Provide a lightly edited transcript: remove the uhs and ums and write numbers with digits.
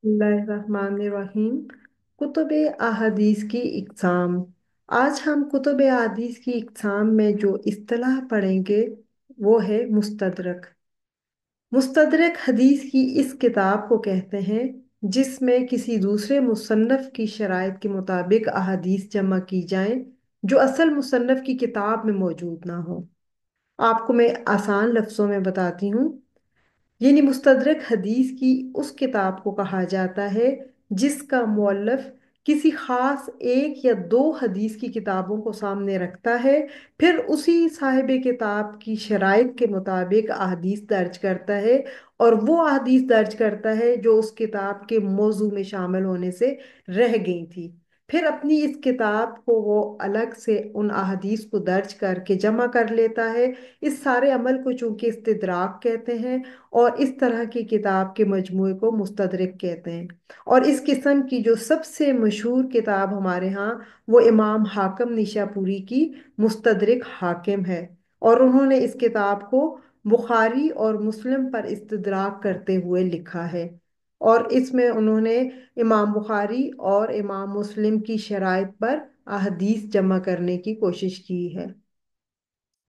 बिस्मिल्लाहिर्रहमानिर्रहीम। कुतुब अहादीस की इक़साम। आज हम कुतुब अहादीस की इक़साम में जो इस्तिलाह पढ़ेंगे वो है मुस्तदरक। मुस्तदरक हदीस की इस किताब को कहते हैं जिसमें किसी दूसरे मुसन्नफ़ की शराइत के मुताबिक अहादीस जमा की जाएं जो असल मुसन्नफ़ की किताब में मौजूद ना हो। आपको मैं आसान लफ्ज़ों में बताती हूँ। यानी मुस्तदरक हदीस की उस किताब को कहा जाता है जिसका मुअल्लिफ किसी खास एक या दो हदीस की किताबों को सामने रखता है, फिर उसी साहिब किताब की शराइत के मुताबिक अहदीस दर्ज करता है, और वो अहदीस दर्ज करता है जो उस किताब के मौजू में शामिल होने से रह गई थी। फिर अपनी इस किताब को वो अलग से उन अहदीस को दर्ज करके जमा कर लेता है। इस सारे अमल को चूंकि इस्तिदराक कहते हैं, और इस तरह की किताब के मजमूए को मुस्तदरिक कहते हैं। और इस किस्म की जो सबसे मशहूर किताब हमारे यहाँ, वो इमाम हाकिम निशापुरी की मुस्तदरिक हाकिम है। और उन्होंने इस किताब को बुखारी और मुस्लिम पर इस्तिदराक करते हुए लिखा है। और इसमें उन्होंने इमाम बुखारी और इमाम मुस्लिम की शराइत पर अहदीस जमा करने की कोशिश की है।